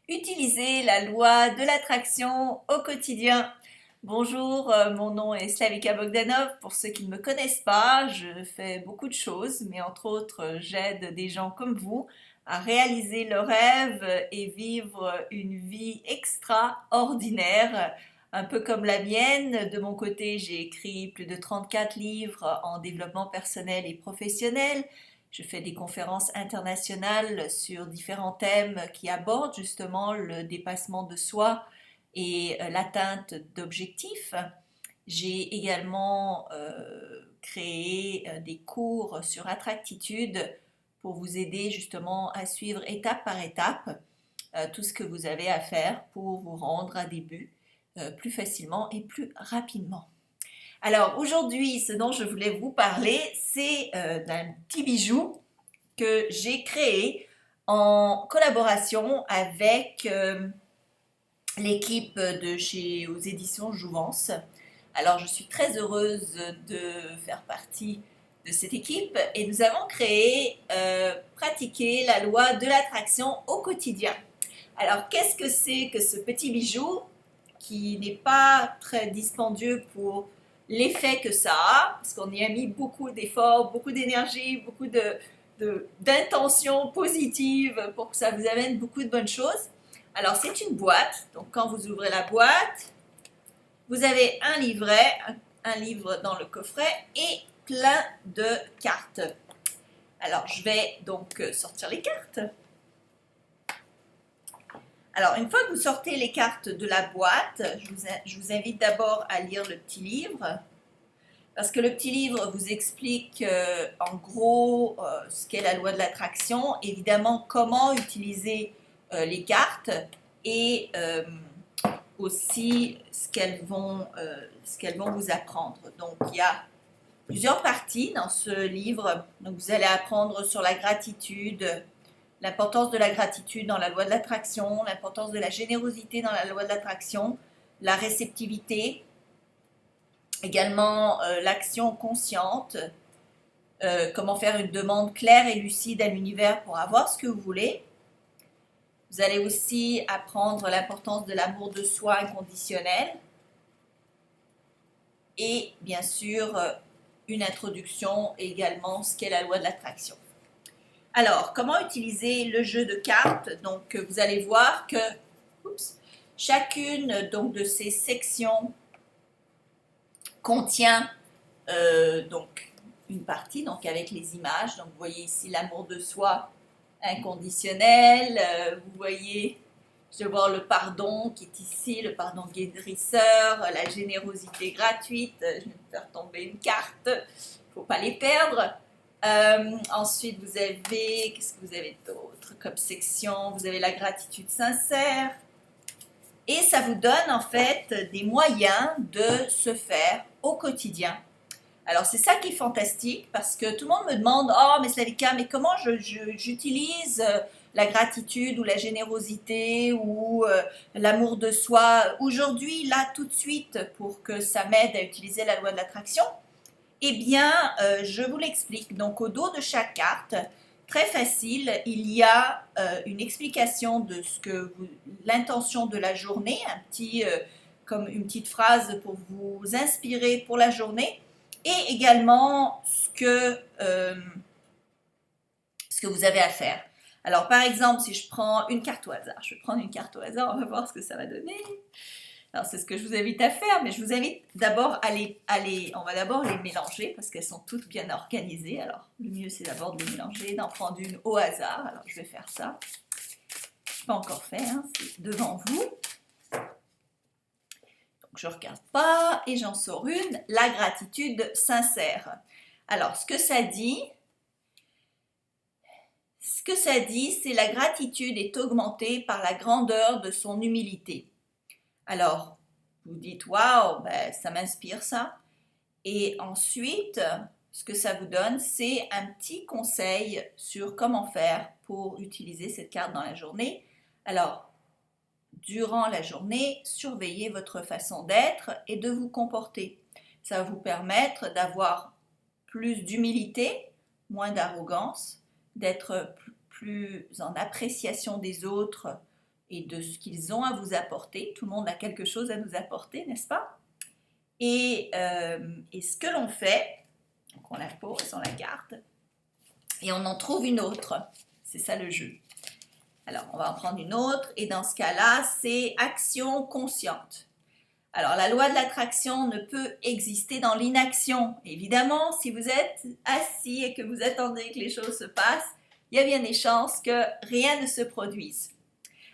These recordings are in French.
Utiliser la loi de l'attraction au quotidien. Bonjour, mon nom est Slavika Bogdanov. Pour ceux qui ne me connaissent pas, je fais beaucoup de choses, mais entre autres, j'aide des gens comme vous à réaliser leurs rêves et vivre une vie extraordinaire, un peu comme la mienne. De mon côté, j'ai écrit plus de 34 livres en développement personnel et professionnel. Je fais des conférences internationales sur différents thèmes qui abordent justement le dépassement de soi et l'atteinte d'objectifs. J'ai également créé des cours sur Attractitude pour vous aider justement à suivre étape par étape tout ce que vous avez à faire pour vous rendre à des buts plus facilement et plus rapidement. Alors aujourd'hui, ce dont je voulais vous parler, c'est d'un petit bijou que j'ai créé en collaboration avec l'équipe de chez aux éditions Jouvence. Alors je suis très heureuse de faire partie de cette équipe et nous avons créé, pratiquer la loi de l'attraction au quotidien. Alors qu'est-ce que c'est que ce petit bijou qui n'est pas très dispendieux pour l'effet que ça a, parce qu'on y a mis beaucoup d'efforts, beaucoup d'énergie, beaucoup d'intentions positives pour que ça vous amène beaucoup de bonnes choses. Alors c'est une boîte, donc quand vous ouvrez la boîte, vous avez un livret, un livre dans le coffret et plein de cartes. Alors je vais donc sortir les cartes. Alors, une fois que vous sortez les cartes de la boîte, je vous invite d'abord à lire le petit livre, parce que le petit livre vous explique en gros ce qu'est la loi de l'attraction, évidemment comment utiliser les cartes et aussi ce qu'elles vont vous apprendre. Donc, il y a plusieurs parties dans ce livre. Donc, vous allez apprendre sur la gratitude, l'importance de la gratitude dans la loi de l'attraction, l'importance de la générosité dans la loi de l'attraction, la réceptivité, également l'action consciente, comment faire une demande claire et lucide à l'univers pour avoir ce que vous voulez. Vous allez aussi apprendre l'importance de l'amour de soi inconditionnel et bien sûr une introduction et également ce qu'est la loi de l'attraction. Alors, comment utiliser le jeu de cartes? Donc, vous allez voir que chacune donc, de ces sections contient donc une partie, donc avec les images. Donc, vous voyez ici l'amour de soi inconditionnel. Vous voyez, je vais voir le pardon qui est ici, le pardon guérisseur, la générosité gratuite. Je vais me faire tomber une carte, il ne faut pas les perdre. Ensuite, vous avez, qu'est-ce que vous avez d'autre comme section? Vous avez la gratitude sincère. Et ça vous donne en fait des moyens de se faire au quotidien. Alors, c'est ça qui est fantastique parce que tout le monde me demande « Oh, mais Slavika, mais comment j'utilise la gratitude ou la générosité ou l'amour de soi aujourd'hui, là, tout de suite, pour que ça m'aide à utiliser la loi de l'attraction ?» Eh bien, je vous l'explique. Donc, au dos de chaque carte, très facile, il y a une explication de l'intention de la journée, comme une petite phrase pour vous inspirer pour la journée, et également ce que vous avez à faire. Alors, par exemple, si je prends une carte au hasard, je vais prendre une carte au hasard, on va voir ce que ça va donner. Alors, c'est ce que je vous invite à faire, mais je vous invite d'abord on va d'abord les mélanger parce qu'elles sont toutes bien organisées. Alors, le mieux, c'est d'abord de les mélanger, d'en prendre une au hasard. Alors, je vais faire ça. Je n'ai pas encore fait, hein, c'est devant vous. Donc, je ne regarde pas et j'en sors une, la gratitude sincère. Alors, ce que ça dit, c'est la gratitude est augmentée par la grandeur de son humilité. Alors, vous dites, waouh, ben, ça m'inspire ça. Et ensuite, ce que ça vous donne, c'est un petit conseil sur comment faire pour utiliser cette carte dans la journée. Alors, durant la journée, surveillez votre façon d'être et de vous comporter. Ça va vous permettre d'avoir plus d'humilité, moins d'arrogance, d'être plus en appréciation des autres et de ce qu'ils ont à vous apporter. Tout le monde a quelque chose à nous apporter, n'est-ce pas? Et ce que l'on fait, donc on la pose, on la garde, et on en trouve une autre. C'est ça le jeu. Alors, on va en prendre une autre, et dans ce cas-là, c'est action consciente. Alors, la loi de l'attraction ne peut exister dans l'inaction. Évidemment, si vous êtes assis et que vous attendez que les choses se passent, il y a bien des chances que rien ne se produise.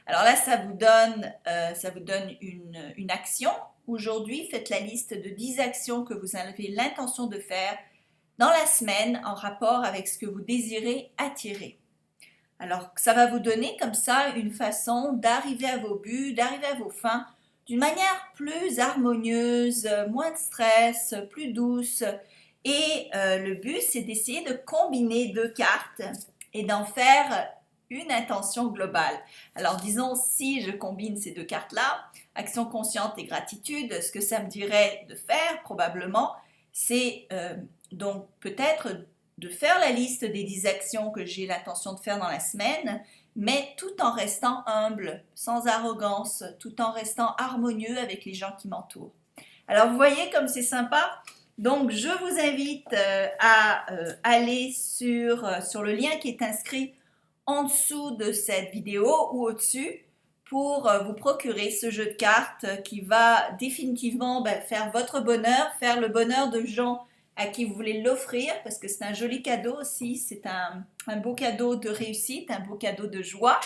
Alors là, ça vous donne une action. Aujourd'hui, faites la liste de 10 actions que vous avez l'intention de faire dans la semaine en rapport avec ce que vous désirez attirer. Alors, ça va vous donner comme ça une façon d'arriver à vos buts, d'arriver à vos fins d'une manière plus harmonieuse, moins de stress, plus douce. Et le but, c'est d'essayer de combiner 2 cartes et d'en faire une intention globale. Alors, disons, si je combine ces 2 cartes-là, action consciente et gratitude, ce que ça me dirait de faire probablement, c'est donc peut-être de faire la liste des 10 actions que j'ai l'intention de faire dans la semaine, mais tout en restant humble, sans arrogance, tout en restant harmonieux avec les gens qui m'entourent. Alors vous voyez comme c'est sympa. Donc je vous invite à aller sur le lien qui est inscrit en dessous de cette vidéo ou au-dessus pour vous procurer ce jeu de cartes qui va définitivement faire votre bonheur, faire le bonheur de gens à qui vous voulez l'offrir, parce que c'est un joli cadeau aussi, c'est un beau cadeau de réussite, un beau cadeau de joie.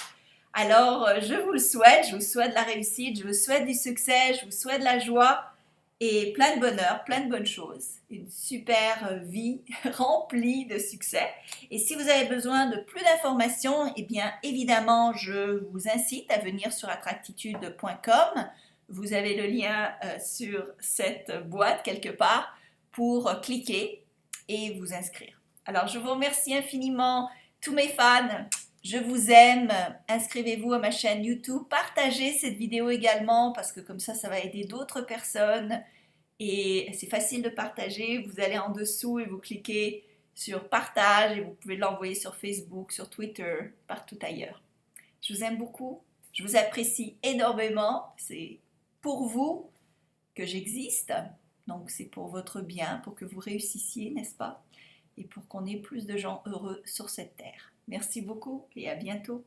Alors, je vous le souhaite, je vous souhaite de la réussite, je vous souhaite du succès, je vous souhaite de la joie et plein de bonheur, plein de bonnes choses. Une super vie remplie de succès. Et si vous avez besoin de plus d'informations, eh bien, évidemment, je vous incite à venir sur attractitude.com. Vous avez le lien sur cette boîte quelque part pour cliquer et vous inscrire. Alors, je vous remercie infiniment, tous mes fans. Je vous aime. Inscrivez-vous à ma chaîne YouTube. Partagez cette vidéo également parce que comme ça va aider d'autres personnes. Et c'est facile de partager. Vous allez en dessous et vous cliquez sur partage et vous pouvez l'envoyer sur Facebook, sur Twitter, partout ailleurs. Je vous aime beaucoup. Je vous apprécie énormément. C'est pour vous que j'existe. Donc c'est pour votre bien, pour que vous réussissiez, n'est-ce pas? Et pour qu'on ait plus de gens heureux sur cette terre. Merci beaucoup et à bientôt.